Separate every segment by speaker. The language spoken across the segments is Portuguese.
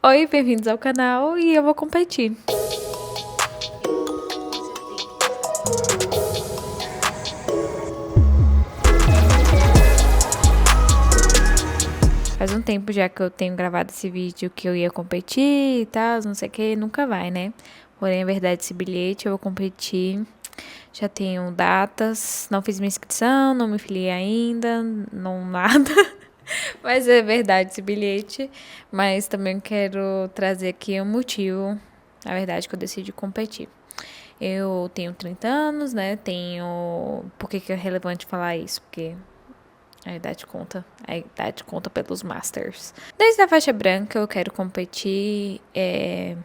Speaker 1: Oi, bem-vindos ao canal e eu vou competir. Faz um tempo já que eu tenho gravado esse vídeo que eu ia competir e tal, não sei o que, nunca vai, né? Porém, é verdade, esse bilhete eu vou competir. Já tenho datas, não fiz minha inscrição, não me filiei ainda, não nada. Mas é verdade esse bilhete. Mas também quero trazer aqui um motivo, na verdade, que eu decidi competir. Eu tenho 30 anos, né? Por que é relevante falar isso? Porque a idade conta. A idade conta pelos Masters. Desde a faixa branca eu quero competir,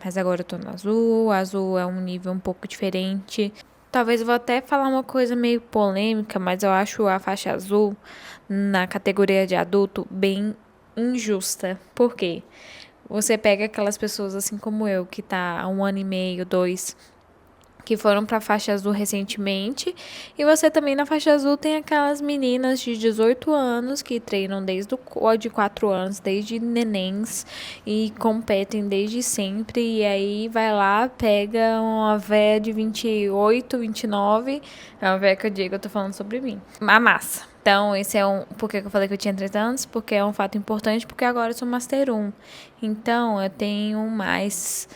Speaker 1: mas agora eu tô no azul. O azul é um nível um pouco diferente. Talvez eu vou até falar uma coisa meio polêmica, mas eu acho a faixa azul na categoria de adulto bem injusta. Por quê? Você pega aquelas pessoas assim como eu, que tá há 1 ano e meio, 2, que foram pra faixa azul recentemente. E você também na faixa azul tem aquelas meninas de 18 anos que treinam desde de 4 anos, desde nenéns, e competem desde sempre. E aí vai lá, pega uma véia de 28, 29. É uma véia que eu digo, eu tô falando sobre mim. A massa. Então, esse é por que eu falei que eu tinha 30 anos? Porque é um fato importante, porque agora eu sou Master 1. Então, eu tenho mais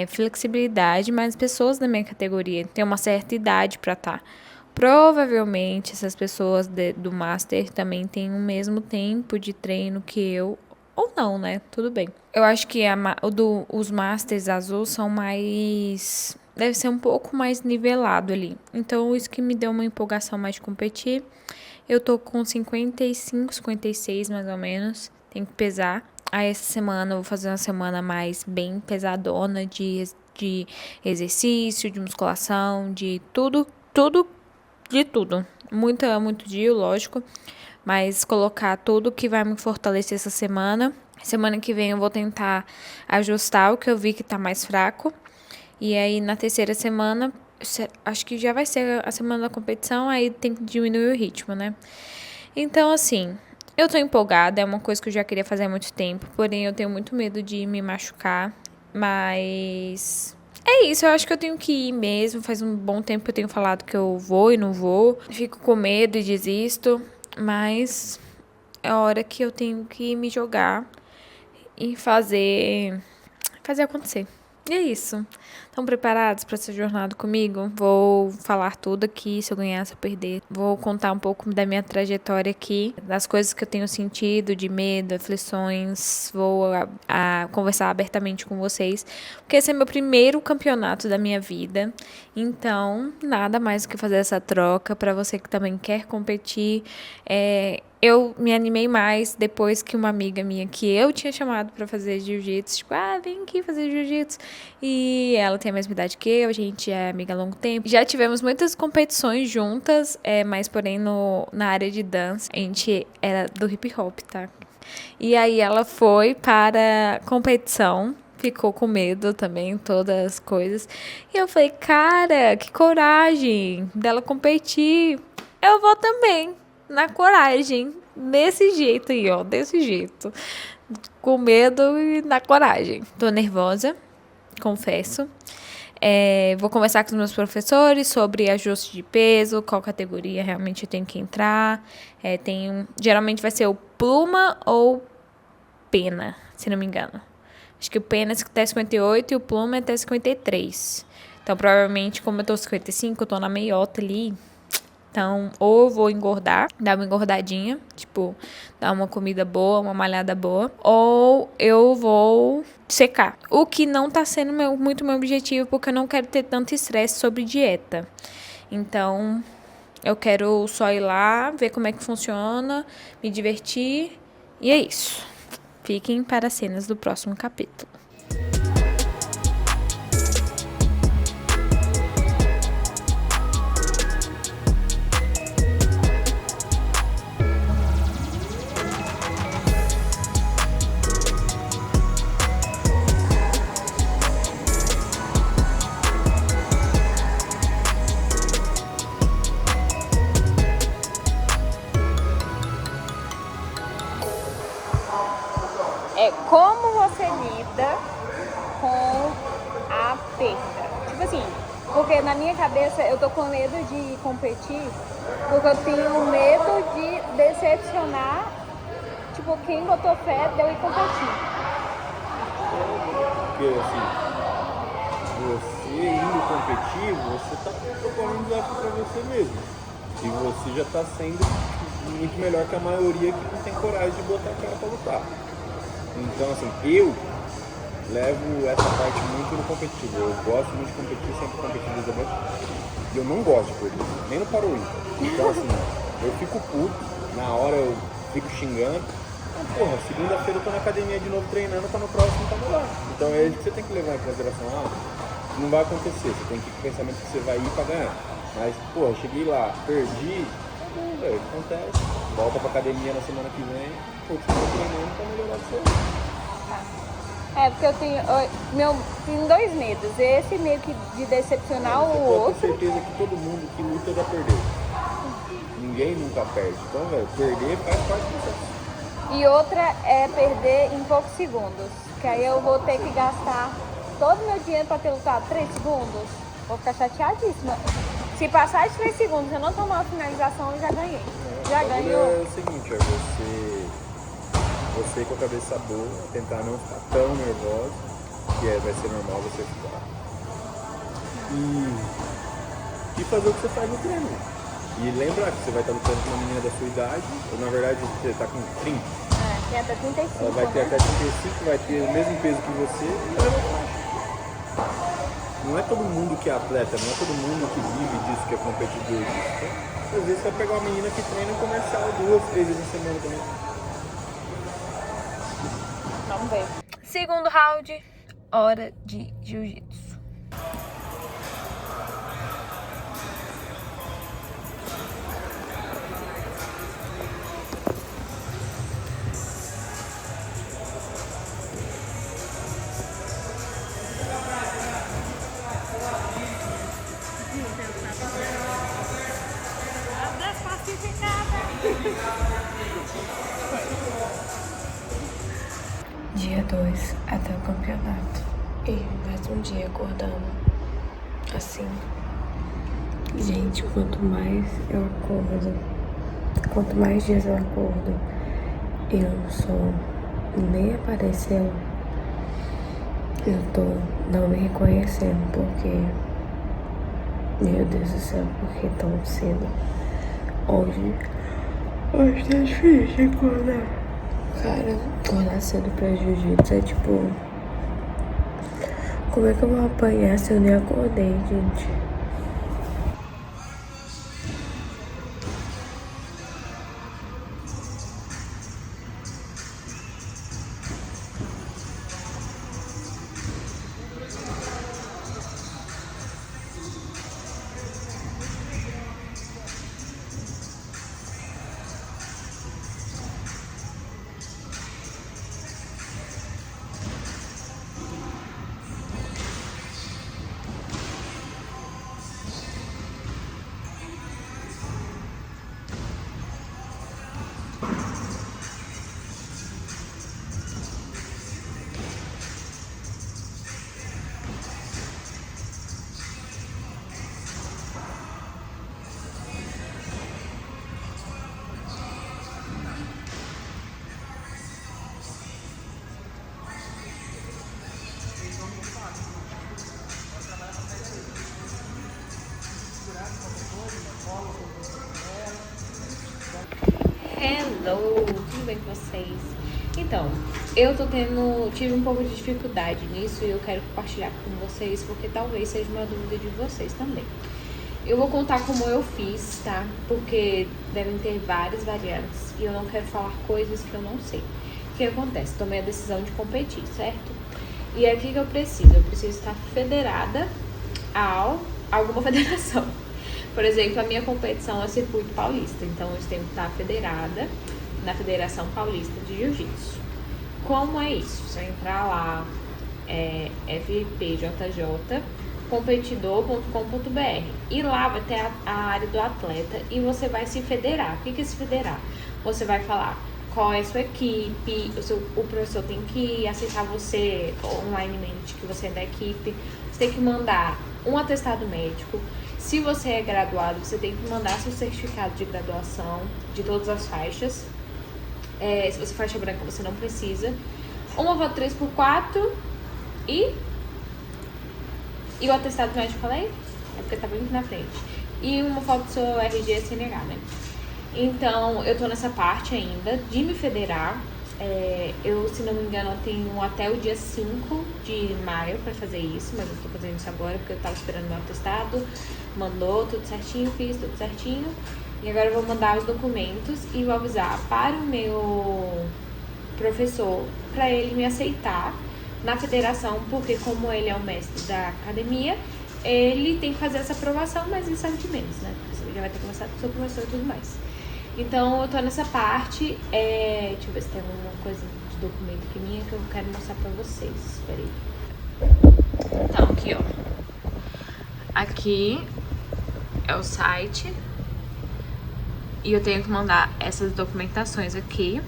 Speaker 1: flexibilidade, mas pessoas da minha categoria têm uma certa idade para estar. Provavelmente essas pessoas do Master também têm o mesmo tempo de treino que eu, ou não, né? Tudo bem. Eu acho que os Masters azul são mais. Deve ser um pouco mais nivelado ali. Então, isso que me deu uma empolgação mais de competir. Eu tô com 55, 56 mais ou menos. Tem que pesar. Aí essa semana eu vou fazer uma semana mais bem pesadona de exercício, de musculação, de tudo, de tudo. Muito dia, lógico. Mas colocar tudo que vai me fortalecer essa semana. Semana que vem eu vou tentar ajustar o que eu vi que tá mais fraco. E aí na terceira semana, acho que já vai ser a semana da competição, aí tem que diminuir o ritmo, né? Então, assim, eu tô empolgada, é uma coisa que eu já queria fazer há muito tempo, porém eu tenho muito medo de me machucar, mas é isso, eu acho que eu tenho que ir mesmo, faz um bom tempo que eu tenho falado que eu vou e não vou, fico com medo e desisto, mas é a hora que eu tenho que me jogar e fazer acontecer. E é isso. Estão preparados para essa jornada comigo? Vou falar tudo aqui, se eu ganhar, se eu perder. Vou contar um pouco da minha trajetória aqui, das coisas que eu tenho sentido, de medo, aflições. Vou conversar abertamente com vocês, porque esse é meu primeiro campeonato da minha vida. Então, nada mais do que fazer essa troca para você que também quer competir. Eu me animei mais depois que uma amiga minha que eu tinha chamado pra fazer jiu-jitsu, tipo, vem aqui fazer jiu-jitsu. E ela tem a mesma idade que eu, a gente é amiga há longo tempo. Já tivemos muitas competições juntas, mas porém na área de dança, a gente era do hip hop, tá? E aí ela foi para competição, ficou com medo também, todas as coisas. E eu falei, cara, que coragem dela competir. Eu vou também, na coragem. Desse jeito aí, ó, desse jeito. Com medo e na coragem. Tô nervosa, confesso. Vou conversar com os meus professores sobre ajuste de peso, qual categoria realmente eu tenho que entrar. Geralmente vai ser o pluma ou pena, se não me engano. Acho que o pena é até 58 e o pluma é até 53. Então, provavelmente, como eu tô 55, eu tô na meiota ali. Então, ou eu vou engordar, dar uma engordadinha, tipo, dar uma comida boa, uma malhada boa, ou eu vou secar. O que não tá sendo muito meu objetivo, porque eu não quero ter tanto estresse sobre dieta. Então, eu quero só ir lá, ver como é que funciona, me divertir, e é isso. Fiquem para as cenas do próximo capítulo. Como você lida Porque na minha cabeça eu tô com medo de competir, porque eu tenho medo de decepcionar, tipo, quem botou fé de eu ir competir.
Speaker 2: Porque assim, você indo competir, você tá propondo um desafio pra você mesmo. E você já tá sendo muito melhor que a maioria que não tem coragem de botar a cara pra lutar. Então assim, eu levo essa parte muito no competitivo. Eu gosto muito de competir, sempre competi desde a e eu não gosto de perder, nem no Paro Ímpar. Então assim, eu fico puto, na hora eu fico xingando. Mas, porra, segunda-feira eu tô na academia de novo treinando, tá no próximo, tá no lá. Então é isso que você tem que levar em consideração. Não vai acontecer, você tem que ir com o pensamento que você vai ir pra ganhar. Mas, porra, cheguei lá, perdi, tá bom, velho, acontece. Volta pra academia na semana que vem, continua treinando pra melhorar o seu.
Speaker 1: Porque eu tenho dois medos. Esse meio que de decepcionar o outro.
Speaker 2: Pode ter certeza que todo mundo que luta já perdeu. Ninguém nunca perde. Então, velho, perder faz parte do processo.
Speaker 1: E outra é perder em poucos segundos. Que aí eu vou ter que gastar todo o meu dinheiro pra ter lutado 3 segundos. Vou ficar chateadíssima. Se passar de 3 segundos e eu não tomar uma finalização, eu já ganhei. Já ganhou.
Speaker 2: É o seguinte, você com a cabeça boa, tentar não ficar tão nervosa, que vai ser normal você ficar. E fazer o que você faz no treino. E lembrar que você vai estar lutando com uma menina da sua idade, ou na verdade você está com 30.
Speaker 1: Tem até 35.
Speaker 2: Ela vai ter até 35, vai ter o mesmo peso que você, e ela vai faixa. Não é todo mundo que é atleta, não é todo mundo que vive disso, que é competidor disso. Então, às vezes você vai pegar uma menina que treina comercial 2, 3 vezes na semana também.
Speaker 1: Vamos ver. Segundo round, hora de jiu-jitsu. Dia 2 até o campeonato. E mais um dia acordando assim. Gente, quanto mais eu acordo, quanto mais dias eu acordo, eu não sou nem apareceu. Eu tô não me reconhecendo porque, meu Deus do céu, por que tão cedo? Hoje tá difícil acordar. Cara, acordar cedo pra jiu-jitsu é tipo, como é que eu vou apanhar se eu nem acordei, gente? Hello, tudo bem com vocês? Então, tive um pouco de dificuldade nisso e eu quero compartilhar com vocês porque talvez seja uma dúvida de vocês também. Eu vou contar como eu fiz, tá? Porque devem ter várias variantes e eu não quero falar coisas que eu não sei. O que acontece? Tomei a decisão de competir, certo? E é aqui que eu preciso estar federada a alguma federação. Por exemplo, a minha competição é Circuito Paulista, então eu tenho que estar federada na Federação Paulista de Jiu-Jitsu. Como é isso? Você entrar lá, fpjj.competidor.com.br e lá vai ter a área do atleta e você vai se federar. O que é se federar? Você vai falar, qual é a sua equipe, o professor tem que aceitar você onlinemente, que você é da equipe. Você tem que mandar um atestado médico. Se você é graduado, você tem que mandar seu certificado de graduação de todas as faixas. Se você é faixa branca, você não precisa. Uma foto 3x4 e o atestado médico, falei? É porque tá bem aqui na frente. E uma foto do seu RG CNH, né? Então, eu tô nessa parte ainda de me federar. Eu, se não me engano, eu tenho até o dia 5 de maio pra fazer isso, mas eu tô fazendo isso agora porque eu tava esperando meu atestado. Mandou tudo certinho, fiz tudo certinho. E agora eu vou mandar os documentos e vou avisar para o meu professor pra ele me aceitar na federação, porque como ele é o mestre da academia, ele tem que fazer essa aprovação, mas isso é de menos, né? Você já vai ter conversado com o seu professor e tudo mais. Então, eu tô nessa parte. Deixa eu ver se tem alguma coisa de documento aqui minha que eu quero mostrar pra vocês. Espera aí. Então, aqui, ó. Aqui é o site. E eu tenho que mandar essas documentações aqui.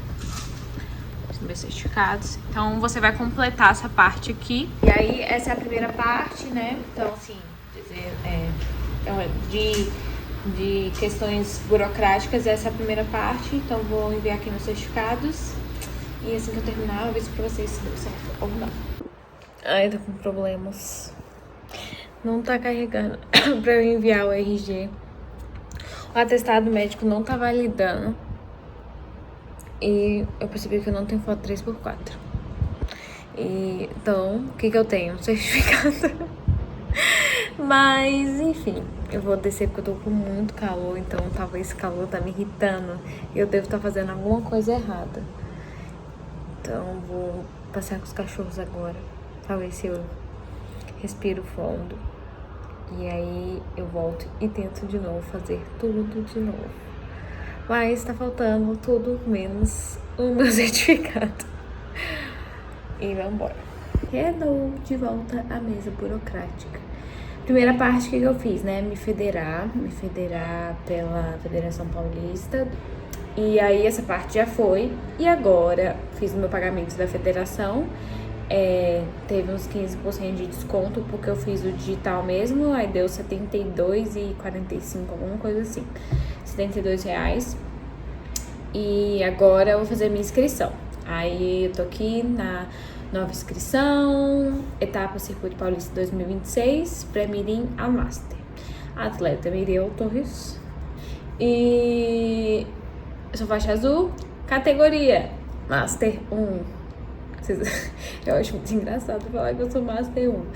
Speaker 1: Os meus certificados. Então, você vai completar essa parte aqui. E aí, essa é a primeira parte, né? Então, assim, de questões burocráticas, essa é a primeira parte. Então, vou enviar aqui nos certificados. E assim que eu terminar, eu aviso pra vocês se deu certo ou não. Ai, tô com problemas. Não tá carregando pra eu enviar o RG. O atestado médico não tá validando. E eu percebi que eu não tenho foto 3x4. Então, o que eu tenho? Um certificado. Mas, enfim, eu vou descer porque eu tô com muito calor. Então, talvez esse calor tá me irritando. E eu devo estar fazendo alguma coisa errada. Então, vou passear com os cachorros agora. Pra ver se eu respiro fundo. E aí, eu volto e tento de novo fazer tudo de novo. Mas tá faltando tudo menos o meu certificado. E vambora. Hello, de volta à mesa burocrática. Primeira parte que eu fiz, né? Me federar pela Federação Paulista. E aí essa parte já foi. E agora fiz o meu pagamento da federação. Teve uns 15% de desconto, porque eu fiz o digital mesmo. Aí deu R$72,45, alguma coisa assim. R$72. E agora eu vou fazer a minha inscrição. Aí eu tô aqui na nova inscrição, etapa Circuito Paulista 2026, pré-mirim a Master. Atleta Miriel Torres. E eu sou faixa azul, categoria Master 1. Eu acho muito engraçado falar que eu sou Master 1.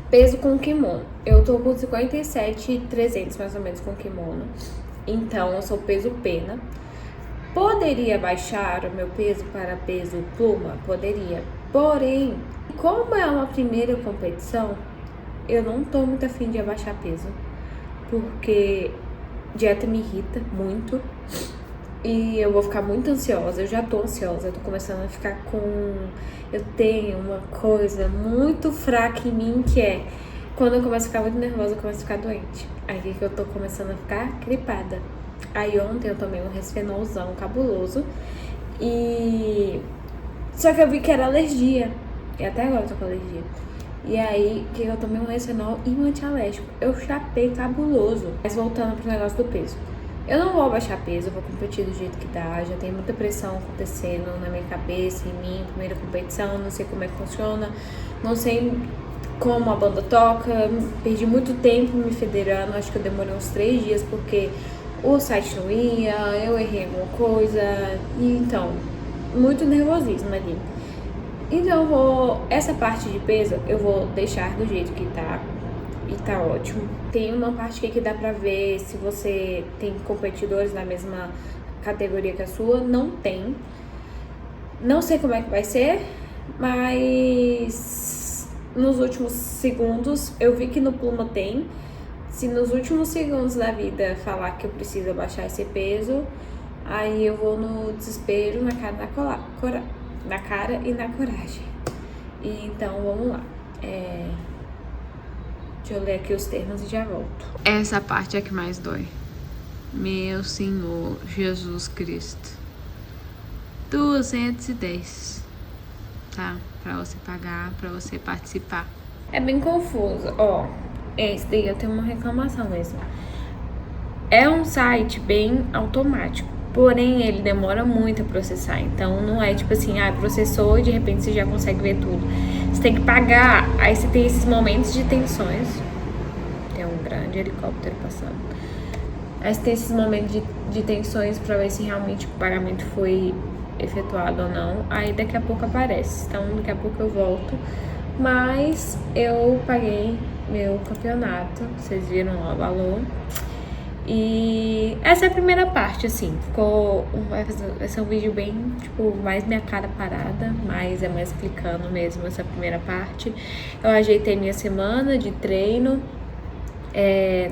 Speaker 1: Peso com kimono. Eu tô com 57,300 mais ou menos com kimono. Então eu sou peso pena. Poderia baixar o meu peso para peso pluma? Poderia. Porém, como é uma primeira competição, eu não tô muito afim de abaixar peso. Porque dieta me irrita muito. E eu vou ficar muito ansiosa. Eu já tô ansiosa. Eu tô começando a ficar com... Eu tenho uma coisa muito fraca em mim, que é... Quando eu começo a ficar muito nervosa, eu começo a ficar doente. Aí que eu tô começando a ficar gripada. Aí ontem eu tomei um resfenolzão cabuloso. Só que eu vi que era alergia. E até agora eu tô com alergia. E aí que eu tomei um resfenol e um antialérgico. Eu chapei cabuloso. Mas voltando pro negócio do peso. Eu não vou abaixar peso, eu vou competir do jeito que dá. Já tem muita pressão acontecendo na minha cabeça, em mim. Primeira competição, não sei como é que funciona. Não sei como a banda toca. Perdi muito tempo me federando. Acho que eu demorei uns 3 dias porque... o site não ia, eu errei alguma coisa, e então, muito nervosismo ali. Então essa parte de peso eu vou deixar do jeito que tá, e tá ótimo. Tem uma parte aqui que dá pra ver se você tem competidores na mesma categoria que a sua, não tem. Não sei como é que vai ser, mas nos últimos segundos eu vi que no Pluma tem. Se nos últimos segundos da vida falar que eu preciso abaixar esse peso, aí eu vou no desespero, na cara e na coragem. E então vamos lá. Deixa eu ler aqui os termos e já volto. Essa parte é que mais dói. Meu Senhor Jesus Cristo. 210, tá? Pra você pagar, pra você participar. É bem confuso, ó. Esse daí eu tenho uma reclamação mesmo. É um site bem automático, porém ele demora muito a processar. Então não é tipo assim, processou e de repente você já consegue ver tudo. Você tem que pagar, aí você tem esses momentos de tensões. Tem um grande helicóptero passando. Aí você tem esses momentos de tensões pra ver se realmente o pagamento foi efetuado ou não. Aí daqui a pouco aparece. Então daqui a pouco eu volto. Mas eu paguei meu campeonato. Vocês viram lá o valor. E essa é a primeira parte, assim. Vai ser um vídeo bem, tipo, mais minha cara parada. Mas é mais explicando mesmo essa primeira parte. Eu ajeitei minha semana de treino.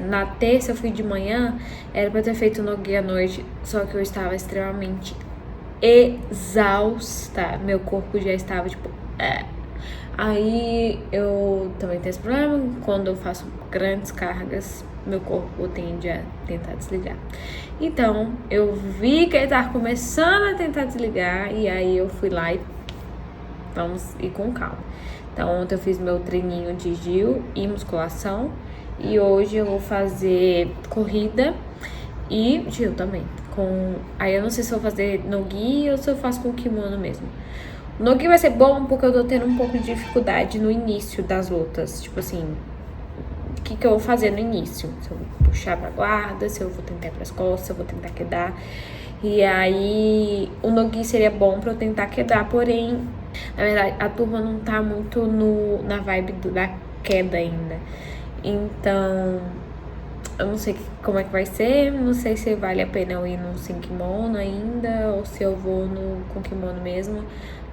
Speaker 1: Na terça eu fui de manhã, era pra ter feito no guia à noite, só que eu estava extremamente exausta, meu corpo já estava tipo. Aí eu também tenho esse problema, quando eu faço grandes cargas, meu corpo tende a tentar desligar. Então eu vi que ele tava começando a tentar desligar, e aí eu fui lá e vamos ir com calma. Então ontem eu fiz meu treininho de Gil e musculação. E hoje eu vou fazer corrida e Gil também. Aí eu não sei se eu vou fazer no gi ou se eu faço com kimono mesmo. No gi vai ser bom porque eu tô tendo um pouco de dificuldade no início das lutas. Tipo assim, o que eu vou fazer no início? Se eu vou puxar pra guarda, se eu vou tentar ir pras costas, se eu vou tentar quedar. E aí o no gi seria bom pra eu tentar quedar, porém, na verdade, a turma não tá muito na vibe da queda ainda. Então, eu não sei como é que vai ser, não sei se vale a pena eu ir no sem kimono ainda, ou se eu vou com kimono mesmo,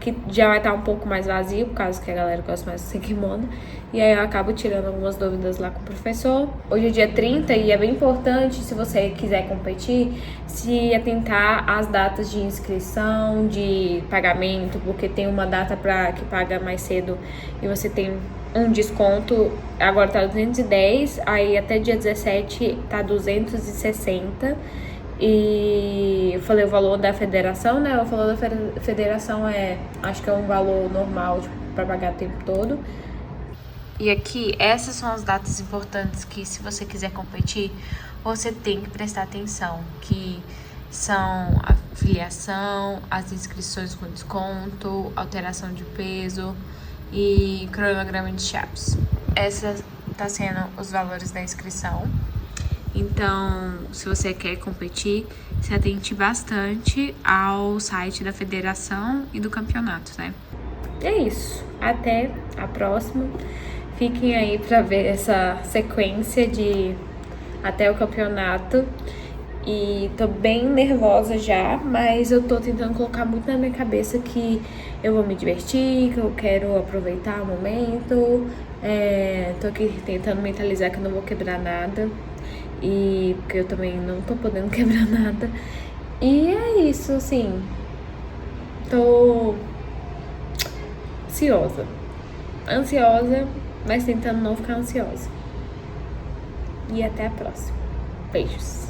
Speaker 1: que já vai estar um pouco mais vazio, por causa que a galera gosta mais do sem kimono, e aí eu acabo tirando algumas dúvidas lá com o professor. Hoje é dia 30 e é bem importante, se você quiser competir, se atentar às datas de inscrição, de pagamento, porque tem uma data que paga mais cedo e você tem um desconto, agora tá 210, aí até dia 17 tá 260. E eu falei o valor da federação, né? O valor da federação acho que é um valor normal, tipo, pra pagar o tempo todo. E aqui, essas são as datas importantes que, se você quiser competir, você tem que prestar atenção, que são a filiação, as inscrições com desconto, alteração de peso e cronograma de chaves. Essa tá sendo os valores da inscrição. Então, se você quer competir, se atente bastante ao site da federação e do campeonato, né? É isso. Até a próxima. Fiquem aí pra ver essa sequência até o campeonato. E tô bem nervosa já, mas eu tô tentando colocar muito na minha cabeça que eu vou me divertir, que eu quero aproveitar o momento. Tô aqui tentando mentalizar que eu não vou quebrar nada. E porque eu também não tô podendo quebrar nada. E é isso, assim. Tô ansiosa, mas tentando não ficar ansiosa. E até a próxima. Beijos.